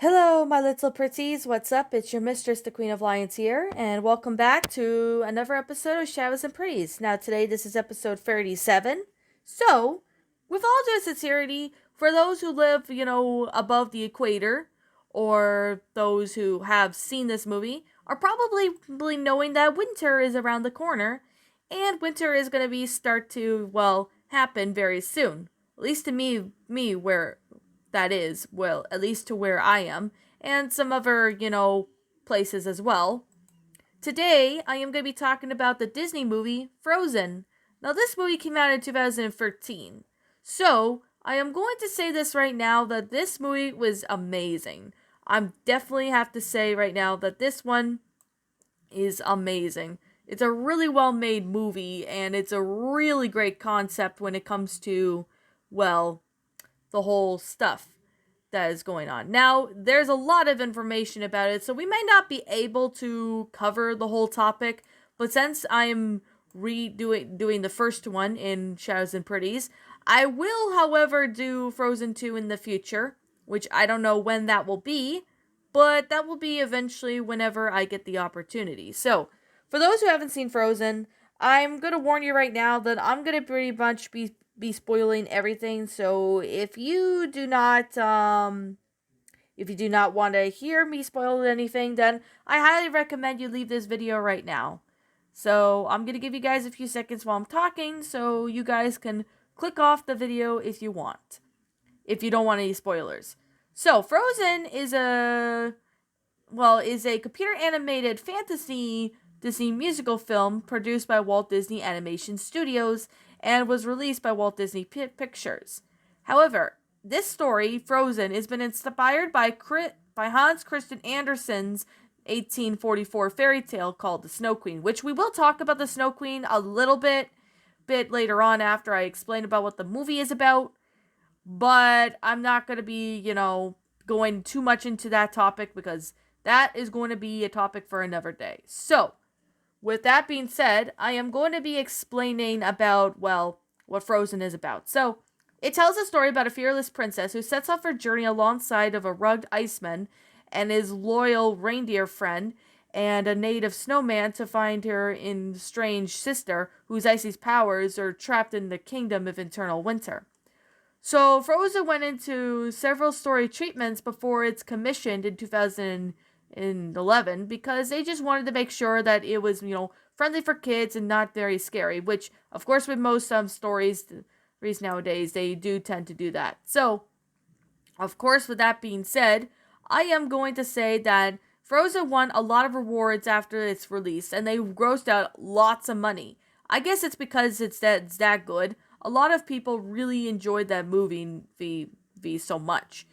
Hello, my little pretties. What's up? It's your mistress, the Queen of Lions here, and welcome back to another episode of Shadows and Pretties. Now, today, this is episode 37. So, with all due sincerity, for those who live, above the equator, or those who have seen this movie, are probably knowing that winter is around the corner, and winter is going to start to, happen very soon. At least to me, where that is, well, at least to where I am, and some other, places as well. Today, I am going to be talking about the Disney movie Frozen. Now, this movie came out in 2013. So, I am going to say this right now that this movie was amazing. I definitely have to say right now that this one is amazing. It's a really well made movie, and it's a really great concept when it comes to, well, the whole stuff that is going on. Now, there's a lot of information about it, so we might not be able to cover the whole topic, but since I am doing the first one in Shadows and Pretties, I will, however, do Frozen 2 in the future, which I don't know when that will be, but that will be eventually whenever I get the opportunity. So, for those who haven't seen Frozen, I'm going to warn you right now that I'm going to pretty much be spoiling everything. So if you do not want to hear me spoil anything, then I highly recommend you leave this video right now. So I'm going to give you guys a few seconds while I'm talking so you guys can click off the video if you want. If you don't want any spoilers. So Frozen is a computer animated fantasy Disney musical film produced by Walt Disney Animation Studios and was released by Walt Disney Pictures. However, this story, Frozen, has been inspired by Hans Christian Andersen's 1844 fairy tale called The Snow Queen, which we will talk about the Snow Queen a little bit later on after I explain about what the movie is about. But I'm not going to be, going too much into that topic because that is going to be a topic for another day. So, with that being said, I am going to be explaining about, what Frozen is about. So, it tells a story about a fearless princess who sets off her journey alongside of a rugged iceman and his loyal reindeer friend and a native snowman to find her strange sister whose icy powers are trapped in the kingdom of eternal winter. So, Frozen went into several story treatments before it's commissioned in 2011 because they just wanted to make sure that it was, friendly for kids and not very scary, which, of course, with most stories nowadays, they do tend to do that. So, of course, with that being said, I am going to say that Frozen won a lot of rewards after its release, and they grossed out lots of money. I guess it's because it's that good. A lot of people really enjoyed that movie so much.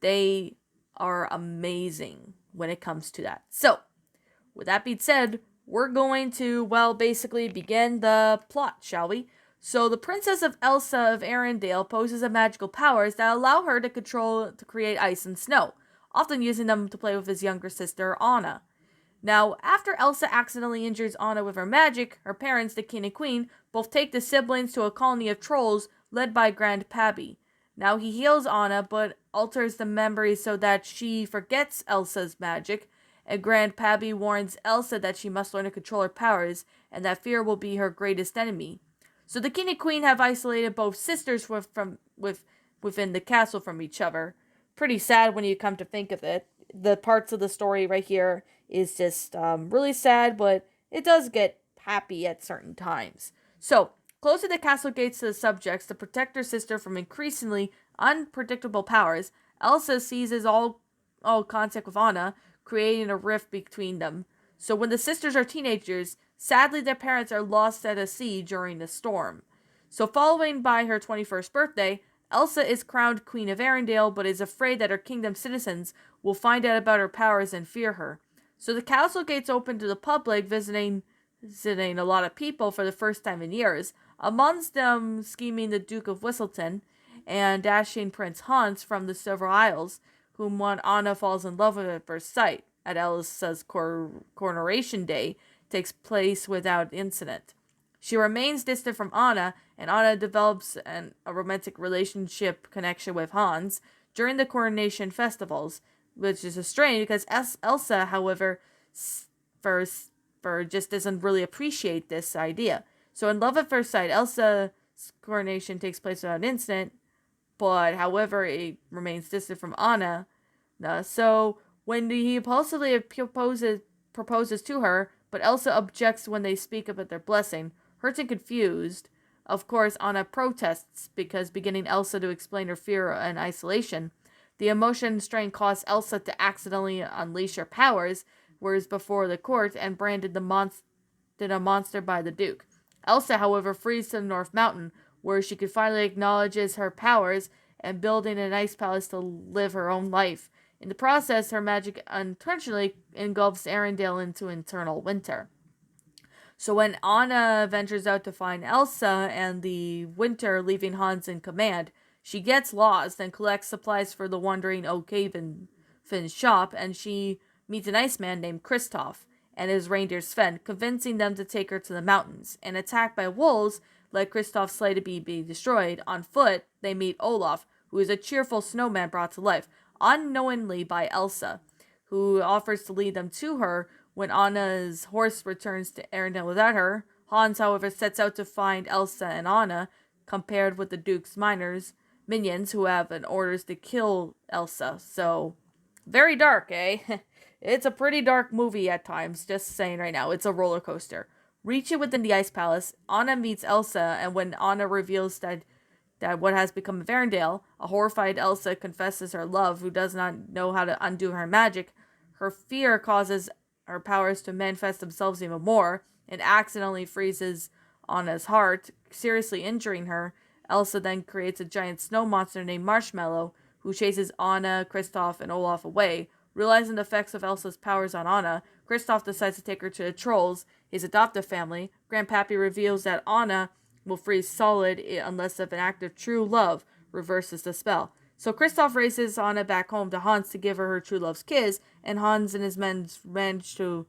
They are amazing when it comes to that. So, with that being said, we're going to, basically begin the plot, shall we? So, the Princess of Elsa of Arendelle possesses magical powers that allow her to create ice and snow, often using them to play with his younger sister, Anna. Now, after Elsa accidentally injures Anna with her magic, her parents, the king and queen, both take the siblings to a colony of trolls led by Grand Pabbie. Now, he heals Anna, but alters the memories so that she forgets Elsa's magic, and Grand Pabbie warns Elsa that she must learn to control her powers, and that fear will be her greatest enemy. So the king and queen have isolated both sisters within the castle from each other. Pretty sad when you come to think of it. The parts of the story right here is just really sad, but it does get happy at certain times. So, closing the castle gates to the subjects to protect her sister from increasingly unpredictable powers, Elsa seizes all contact with Anna, creating a rift between them. So when the sisters are teenagers, sadly their parents are lost at a sea during the storm. So following by her 21st birthday, Elsa is crowned Queen of Arendelle, but is afraid that her kingdom's citizens will find out about her powers and fear her. So the castle gates open to the public, visiting a lot of people for the first time in years, amongst them scheming the Duke of Whistleton and dashing Prince Hans from the Silver Isles, whom Anna falls in love with at first sight. At Elsa's coronation day takes place without incident. She remains distant from Anna, and Anna develops a romantic relationship connection with Hans during the coronation festivals, which is a strain because Elsa, however, for for just doesn't really appreciate this idea. So in Love at First Sight, Elsa's coronation takes place without incident, but however, it remains distant from Anna. So when he impulsively proposes to her, but Elsa objects when they speak about their blessing, hurt and confused. Of course, Anna protests because beginning Elsa to explain her fear and isolation. The emotion and strain caused Elsa to accidentally unleash her powers, whereas before the court and branded a monster by the Duke. Elsa, however, flees to the North Mountain, where she could finally acknowledges her powers and building an ice palace to live her own life. In the process, her magic unintentionally engulfs Arendelle into eternal winter. So when Anna ventures out to find Elsa and the winter leaving Hans in command, she gets lost and collects supplies for the wandering Finn's shop, and she meets an Iceman named Kristoff and his reindeer Sven, convincing them to take her to the mountains. And attacked by wolves, like Kristoff's sleigh to be destroyed, on foot, they meet Olaf, who is a cheerful snowman brought to life, unknowingly by Elsa, who offers to lead them to her. When Anna's horse returns to Arendelle without her, Hans, however, sets out to find Elsa and Anna, compared with the Duke's minions, who have an orders to kill Elsa. So, very dark, eh? It's a pretty dark movie at times, just saying right now. It's a roller coaster. Reaching within the Ice Palace, Anna meets Elsa, and when Anna reveals that what has become of Arendelle, a horrified Elsa confesses her love, who does not know how to undo her magic. Her fear causes her powers to manifest themselves even more, and accidentally freezes Anna's heart, seriously injuring her. Elsa then creates a giant snow monster named Marshmallow, who chases Anna, Kristoff, and Olaf away. Realizing the effects of Elsa's powers on Anna, Kristoff decides to take her to the Trolls, his adoptive family. Grandpappy reveals that Anna will freeze solid unless an act of true love reverses the spell. So Kristoff races Anna back home to Hans to give her true love's kiss, and Hans and his men manage to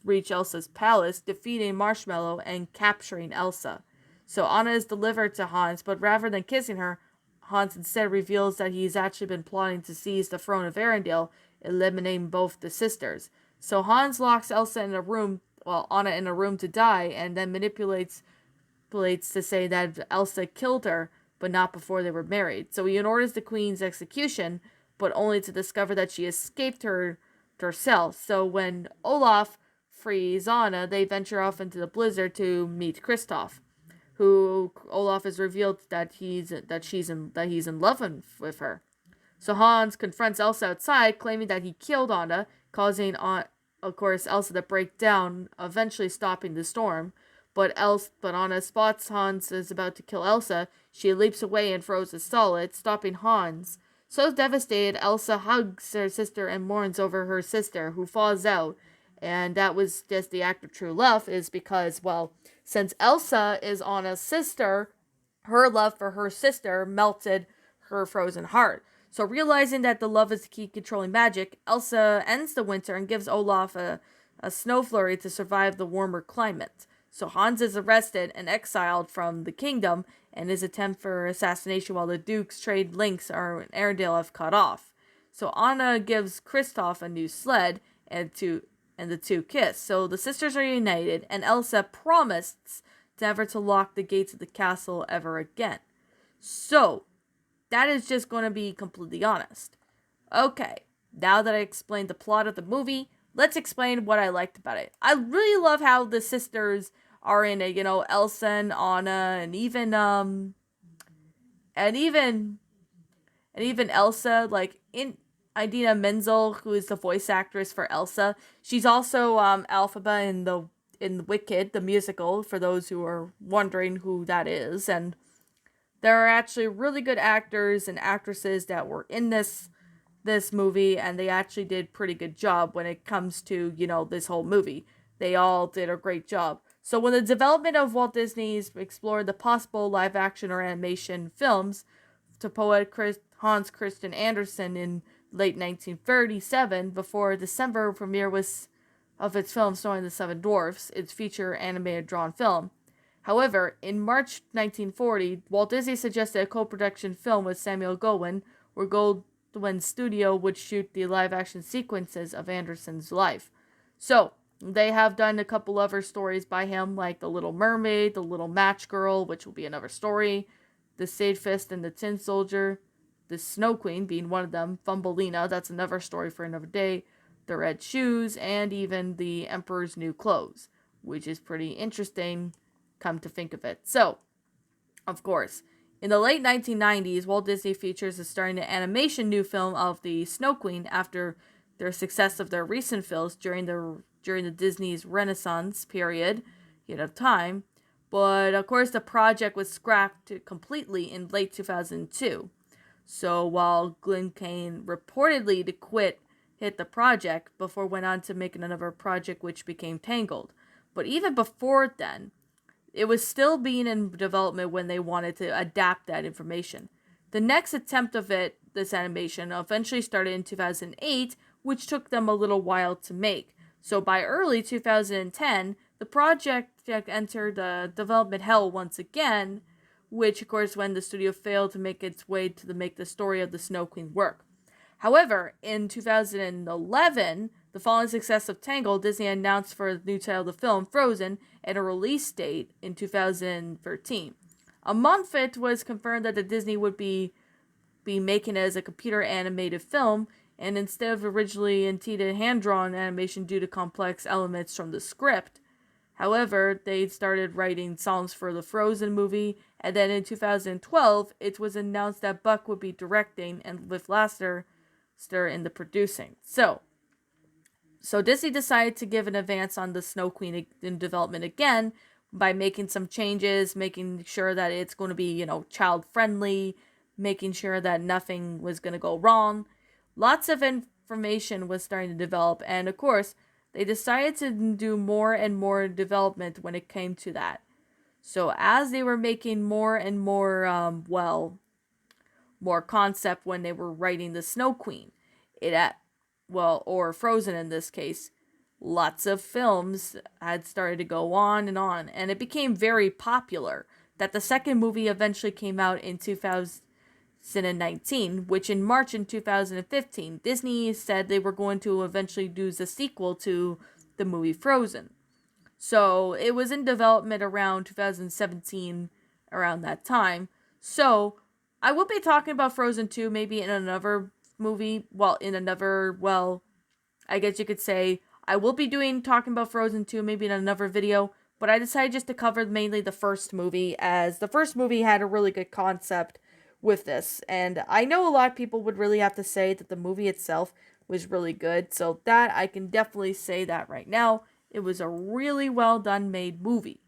reach Elsa's palace, defeating Marshmallow and capturing Elsa. So Anna is delivered to Hans, but rather than kissing her, Hans instead reveals that he's actually been plotting to seize the throne of Arendelle, eliminating both the sisters. So Hans locks Anna in a room to die, and then manipulates to say that Elsa killed her, but not before they were married. So he orders the queen's execution, but only to discover that she escaped herself. So when Olaf frees Anna, they venture off into the blizzard to meet Kristoff, who Olaf has revealed that he's in love with her. So Hans confronts Elsa outside, claiming that he killed Anna, causing of course Elsa to break down, eventually stopping the storm. But Anna spots Hans is about to kill Elsa. She leaps away and frozen solid, stopping Hans. So devastated, Elsa hugs her sister and mourns over her sister, who falls out. And that was just the act of true love, is because, well, since Elsa is Anna's sister, her love for her sister melted her frozen heart. So realizing that the love is the key controlling magic, Elsa ends the winter and gives Olaf a snow flurry to survive the warmer climate. So Hans is arrested and exiled from the kingdom, and his attempt for assassination while the Duke's trade links are in Arendelle have cut off. So Anna gives Kristoff a new sled, and the two kiss. So the sisters are united, and Elsa promised never to lock the gates of the castle ever again. So that is just going to be completely honest. Okay, now that I explained the plot of the movie, let's explain what I liked about it. I really love how the sisters are in it, Elsa and Anna, and even Elsa, like in Idina Menzel, who is the voice actress for Elsa. She's also Elphaba in Wicked, the musical, for those who are wondering who that is. And there are actually really good actors and actresses that were in this movie, and they actually did pretty good job when it comes to, this whole movie. They all did a great job. So when the development of Walt Disney's explored the possible live action or animation films to poet Hans Christian Andersen in late 1937, before December premiere of its film starring the Seven Dwarfs, its feature animated drawn film. However, in March 1940, Walt Disney suggested a co-production film with Samuel Goldwyn, where when studio would shoot the live action sequences of Anderson's life. So they have done a couple other stories by him, like The Little Mermaid, The Little Match Girl, which will be another story, The Fist and the Tin Soldier, The Snow Queen being one of them, Thumbelina, that's another story for another day, The Red Shoes, and even The Emperor's New Clothes, which is pretty interesting, come to think of it. So, of course, in the late 1990s, Walt Disney Features is starting an animation new film of the Snow Queen after their success of their recent films during the Disney's Renaissance period, time. But of course, the project was scrapped completely in late 2002. So while Glenn Kane reportedly to quit hit the project before went on to make another project which became Tangled. But even before then, it was still being in development when they wanted to adapt that information. The next attempt of this animation, eventually started in 2008, which took them a little while to make. So by early 2010, the project entered development hell once again, which of course when the studio failed to make its way to make the story of the Snow Queen work. However, in 2011, the following success of Tangled, Disney announced for the new title of the film, Frozen, and a release date in 2013. A month it was confirmed that the Disney would be making it as a computer animated film, and instead of originally intended hand-drawn animation due to complex elements from the script. However, they started writing songs for the Frozen movie, and then in 2012, it was announced that Buck would be directing and Liv Lasser in the producing. So Disney decided to give an advance on the Snow Queen in development again by making some changes, making sure that it's going to be, child friendly, making sure that nothing was going to go wrong. Lots of information was starting to develop, and of course, they decided to do more and more development when it came to that. So as they were making more and more, more concept when they were writing the Snow Queen, or Frozen in this case, lots of films had started to go on, and it became very popular that the second movie eventually came out in 2019, which in March in 2015, Disney said they were going to eventually do the sequel to the movie Frozen. So it was in development around 2017, around that time. So I will be talking about Frozen 2 maybe in another movie. I guess you could say I will be talking about Frozen 2 maybe in another video. But I decided just to cover mainly the first movie, as the first movie had a really good concept with this. And I know a lot of people would really have to say that the movie itself was really good. So that I can definitely say that right now. It was a really well done made movie.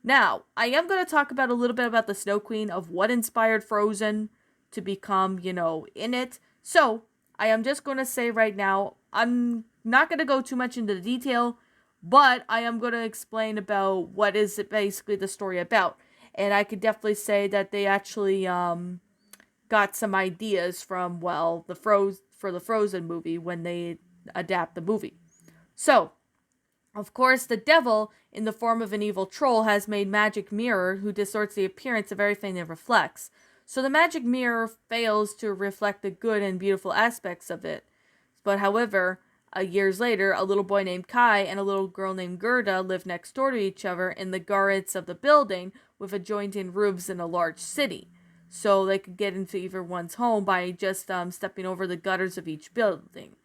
Now, I am going to talk about a little bit about the Snow Queen, of what inspired Frozen to become, in it. So, I am just going to say right now, I'm not going to go too much into the detail, but I am going to explain about what is basically the story about. And I could definitely say that they actually got some ideas from, for the Frozen movie when they adapt the movie. So, of course, the devil, in the form of an evil troll, has made magic mirror who distorts the appearance of everything it reflects. So the magic mirror fails to reflect the good and beautiful aspects of it. But however, years later, a little boy named Kai and a little girl named Gerda live next door to each other in the garrets of the building with adjoining rooms in a large city. So they could get into either one's home by just stepping over the gutters of each building.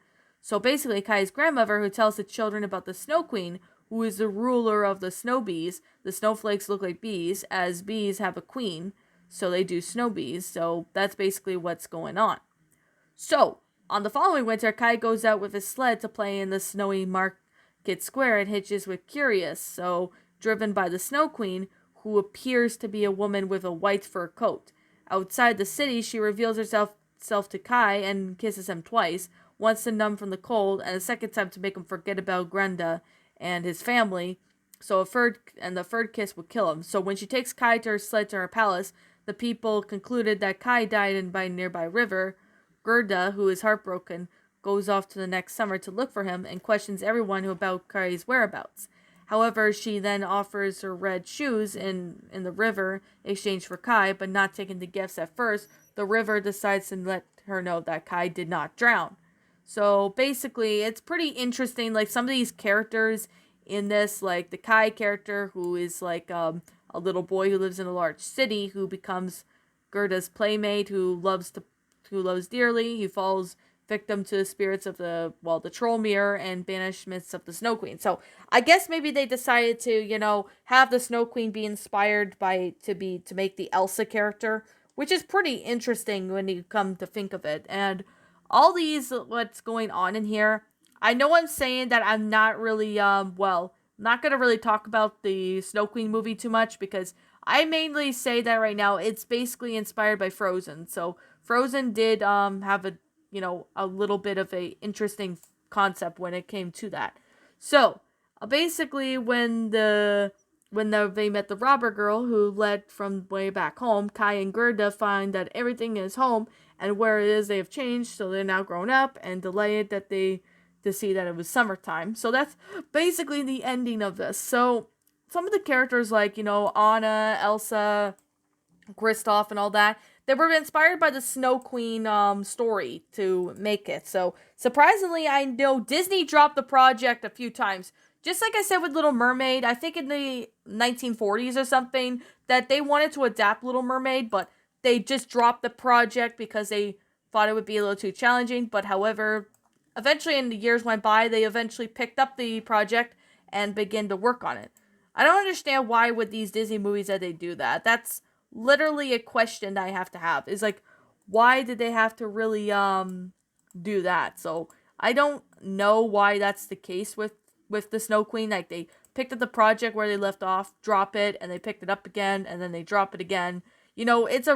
So basically, Kai's grandmother, who tells the children about the Snow Queen, who is the ruler of the snow bees. The snowflakes look like bees, as bees have a queen, so they do snow bees. So that's basically what's going on. So, on the following winter, Kai goes out with his sled to play in the snowy market square and hitches with Curious, so driven by the Snow Queen, who appears to be a woman with a white fur coat. Outside the city, she reveals herself to Kai and kisses him twice, once to numb from the cold, and a second time to make him forget about Grenda and his family. So the third kiss would kill him. So when she takes Kai to her sled to her palace, the people concluded that Kai died by a nearby river. Gerda, who is heartbroken, goes off to the next summer to look for him and questions everyone about Kai's whereabouts. However, she then offers her red shoes in the river in exchange for Kai, but not taking the gifts at first. The river decides to let her know that Kai did not drown. So basically, it's pretty interesting. Like some of these characters in this, like the Kai character, who is like a little boy who lives in a large city, who becomes Gerda's playmate, who loves dearly. He falls victim to the spirits of the troll mirror and banishments of the Snow Queen. So I guess maybe they decided to, have the Snow Queen be inspired to make the Elsa character, which is pretty interesting when you come to think of it. And all these what's going on in here, I know I'm saying that I'm not really not gonna really talk about the Snow Queen movie too much because I mainly say that right now it's basically inspired by Frozen. So Frozen did have a little bit of a interesting concept when it came to that. So basically they met the robber girl who led from way back home, Kai and Gerda find that everything is home and where it is they have changed, so they're now grown up and delighted to see that it was summertime. So that's basically the ending of this. So some of the characters like, Anna, Elsa, Kristoff and all that, they were inspired by the Snow Queen story to make it. So surprisingly, I know Disney dropped the project a few times. Just like I said with Little Mermaid, I think in the 1940s or something, that they wanted to adapt Little Mermaid, but they just dropped the project because they thought it would be a little too challenging. But however, eventually in the years went by, they eventually picked up the project and began to work on it. I don't understand why with these Disney movies that they do that. That's literally a question that I have to have. Is like, why did they have to really do that? So I don't know why that's the case with the Snow Queen. Like they picked up the project where they left off, drop it, and they picked it up again, and then they drop it again. It's a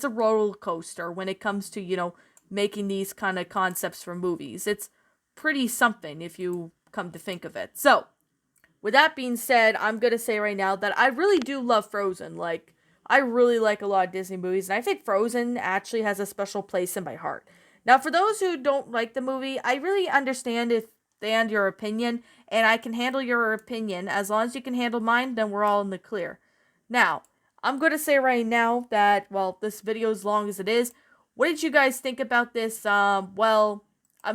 roller coaster when it comes to, making these kind of concepts for movies. It's pretty something if you come to think of it. So, with that being said, I'm going to say right now that I really do love Frozen. Like, I really like a lot of Disney movies, and I think Frozen actually has a special place in my heart. Now, for those who don't like the movie, I really understand your opinion, and I can handle your opinion. As long as you can handle mine, then we're all in the clear. Now, I'm going to say right now that, this video, as long as it is, what did you guys think about this? I'm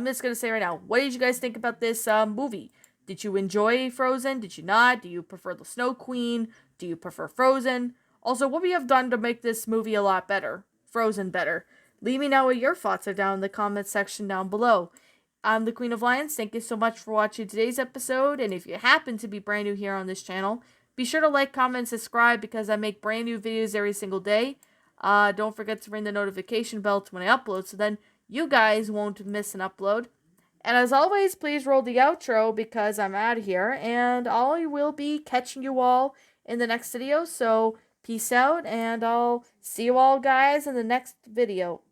just going to say right now, what did you guys think about this movie? Did you enjoy Frozen? Did you not? Do you prefer the Snow Queen? Do you prefer Frozen? Also, what would you have done to make this movie a lot better? Frozen better? Leave me know what your thoughts are down in the comment section down below. I'm the Queen of Lions. Thank you so much for watching today's episode. And if you happen to be brand new here on this channel, be sure to like, comment, and subscribe because I make brand new videos every single day. Don't forget to ring the notification bell to when I upload so then you guys won't miss an upload. And as always, please roll the outro because I'm out of here. And I will be catching you all in the next video. So peace out and I'll see you all guys in the next video.